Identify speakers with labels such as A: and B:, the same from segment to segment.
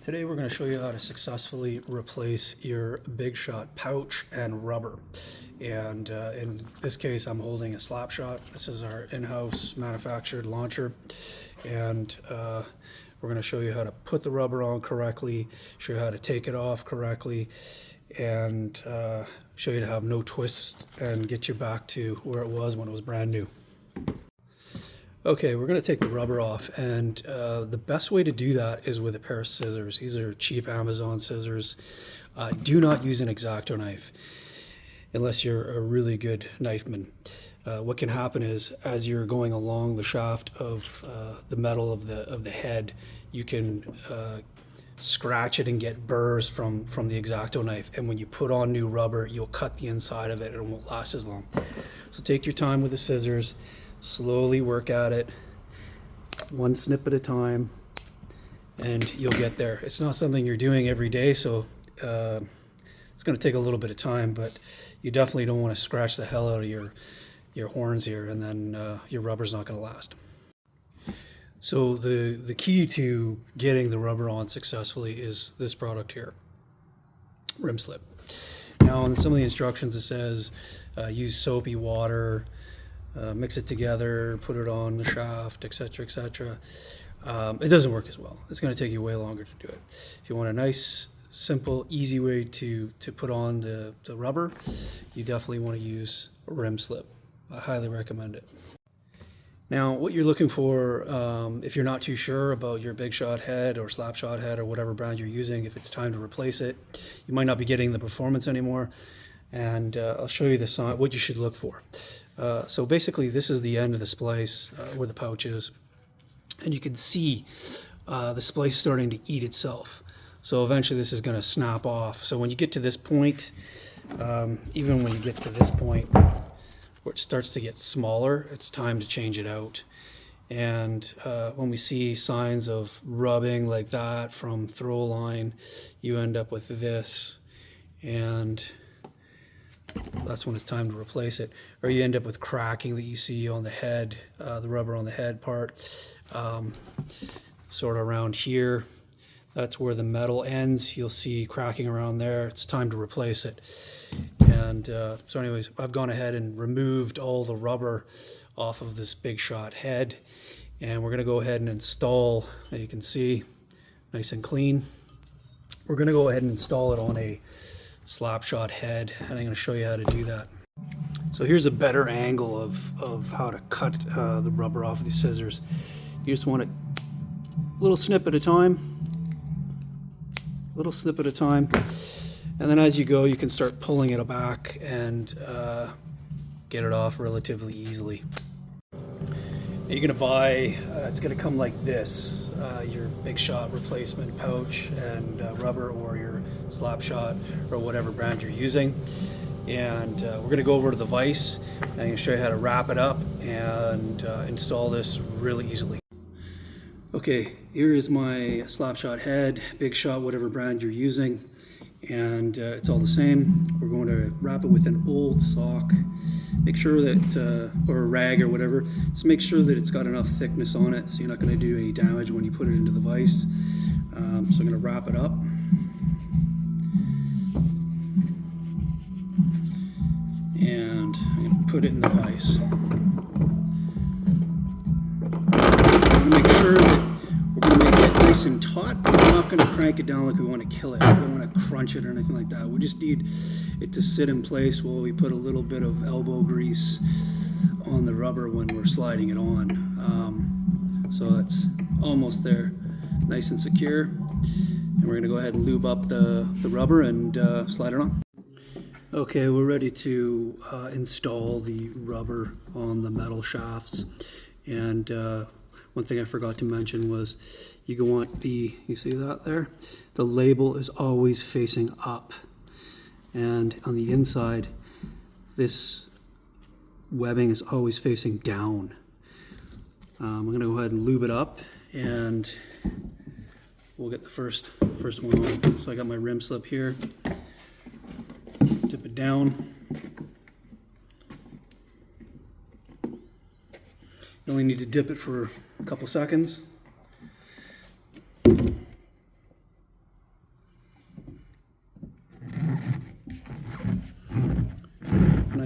A: Today we're going to show you how to successfully replace your Bigshot pouch and rubber. And in this case I'm holding a Slapshot. This is our in-house manufactured launcher, and we're going to show you how to put the rubber on correctly, show you how to take it off correctly, and show you to have no twists and get you back to where it was when it was brand new. Okay, we're going to take the rubber off, and the best way to do that is with a pair of scissors. These are cheap Amazon scissors. Do not use an X-Acto knife unless you're a really good knifeman. What can happen is, as you're going along the shaft of the metal of the head, you can scratch it and get burrs from the X-Acto knife, and when you put on new rubber, you'll cut the inside of it and it won't last as long. So take your time with the scissors. Slowly work at it, one snip at a time, and you'll get there. It's not something you're doing every day, so it's going to take a little bit of time, but you definitely don't want to scratch the hell out of your horns here, and then your rubber's not going to last. So the key to getting the rubber on successfully is this product here, rim slip. Now on some of the instructions it says use soapy water, mix it together, put it on the shaft, etc., etc. It doesn't work as well. It's going to take you way longer to do it. If you want a nice, simple, easy way to put on the rubber, you definitely want to use a rim slip. I highly recommend it. Now, what you're looking for, if you're not too sure about your Bigshot head or Slapshot head or whatever brand you're using, if it's time to replace it, you might not be getting the performance anymore. And I'll show you the sign, what you should look for. So basically this is the end of the splice where the pouch is, and you can see the splice starting to eat itself. So eventually this is going to snap off. So when you get to this point, even when you get to this point where it starts to get smaller, it's time to change it out. And when we see signs of rubbing like that from throw line, you end up with this, and that's when it's time to replace it. Or you end up with cracking that you see on the head, the rubber on the head part, sort of around here. That's where the metal ends. You'll see cracking around there. It's time to replace it. And so anyways, I've gone ahead and removed all the rubber off of this Bigshot head, and we're going to go ahead and install, as you can see, nice and clean. We're going to go ahead and install it on a Slapshot head, and I'm going to show you how to do that. So here's a better angle of how to cut the rubber off of these scissors. You just want it a little snip at a time, little snip at a time, and then as you go you can start pulling it back and get it off relatively easily. Now you're going to buy, it's going to come like this, your Bigshot replacement pouch and rubber, or your Slapshot or whatever brand you're using. And we're going to go over to the vise, and I'm going to show you how to wrap it up and install this really easily. Okay, here is my Slapshot head, Bigshot, whatever brand you're using, and it's all the same. We're going to wrap it with an old sock. Make sure that, or a rag or whatever, just make sure that it's got enough thickness on it so you're not going to do any damage when you put it into the vise. So I'm going to wrap it up. And I'm going to put it in the vise. I'm going to make sure that we're going to make it nice and taut, but we're not going to crank it down like we want to kill it. We don't want to crunch it or anything like that. We just need it to sit in place while we put a little bit of elbow grease on the rubber when we're sliding it on. So it's almost there, nice and secure. And we're going to go ahead and lube up the rubber and slide it on. Okay, we're ready to install the rubber on the metal shafts. And one thing I forgot to mention was you want you see that there? The label is always facing up. And on the inside, this webbing is always facing down. I'm going to go ahead and lube it up, and we'll get the first one on. So I got my rim slip here. Dip it down. You only need to dip it for a couple seconds.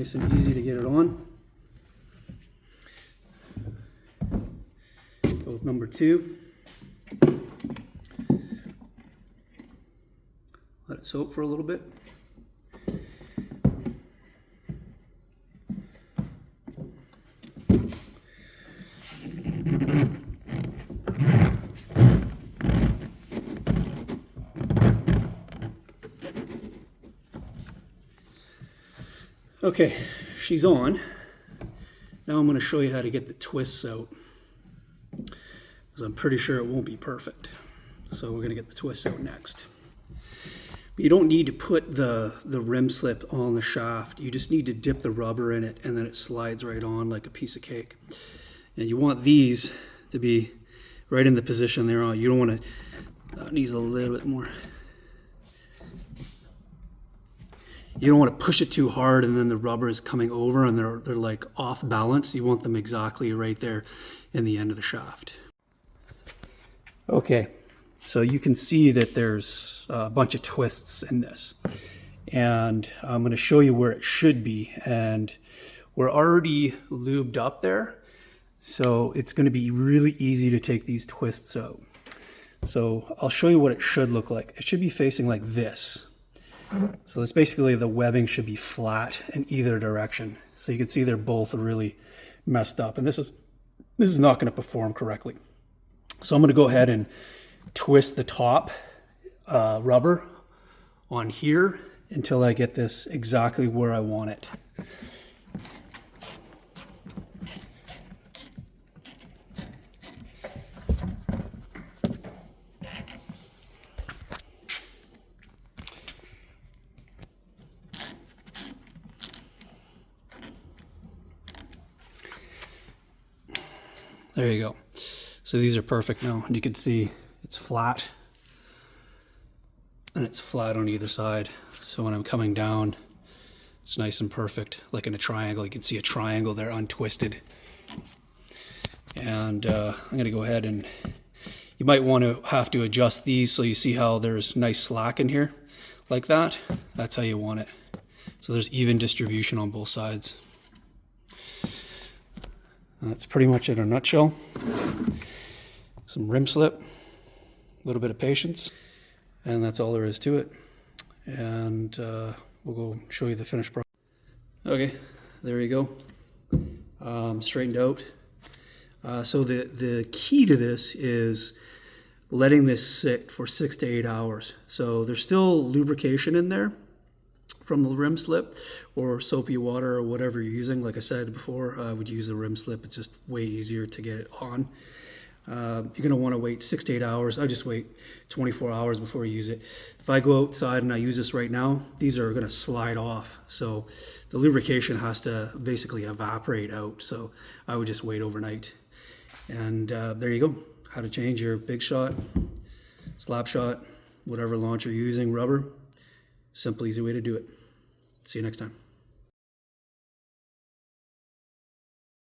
A: nice and easy to get it on. Go with number 2. Let it soak for a little bit. Okay, she's on. Now I'm going to show you how to get the twists out, because I'm pretty sure it won't be perfect. So we're going to get the twists out next. But you don't need to put the rim slip on the shaft. You just need to dip the rubber in it, and then it slides right on like a piece of cake. And you want these to be right in the position they're on. You don't want to, that needs a little bit more. You don't want to push it too hard and then the rubber is coming over and they're like off balance. You want them exactly right there in the end of the shaft. Okay, so you can see that there's a bunch of twists in this. And I'm going to show you where it should be. And we're already lubed up there. So it's going to be really easy to take these twists out. So I'll show you what it should look like. It should be facing like this. So it's basically the webbing should be flat in either direction. So you can see they're both really messed up, and this is not going to perform correctly. So I'm going to go ahead and twist the top rubber on here until I get this exactly where I want it. There you go. So these are perfect now, and you can see it's flat and it's flat on either side. So when I'm coming down, it's nice and perfect, like in a triangle. You can see a triangle there untwisted. And I'm going to go ahead, and you might want to have to adjust these so you see how there's nice slack in here like that. That's how you want it. So there's even distribution on both sides. That's pretty much it in a nutshell. Some rim slip, a little bit of patience, and that's all there is to it. And we'll go show you the finished product. Okay, there you go. Straightened out. So the key to this is letting this sit for 6 to 8 hours. So there's still lubrication in there from the rim slip, or soapy water, or whatever you're using. Like I said before, I would use the rim slip. It's just way easier to get it on. You're going to want to wait 6 to 8 hours. I just wait 24 hours before you use it. If I go outside and I use this right now, these are going to slide off. So the lubrication has to basically evaporate out. So I would just wait overnight. And there you go. How to change your Bigshot, Slapshot, whatever launcher you're using, rubber. Simple, easy way to do it. See you next time.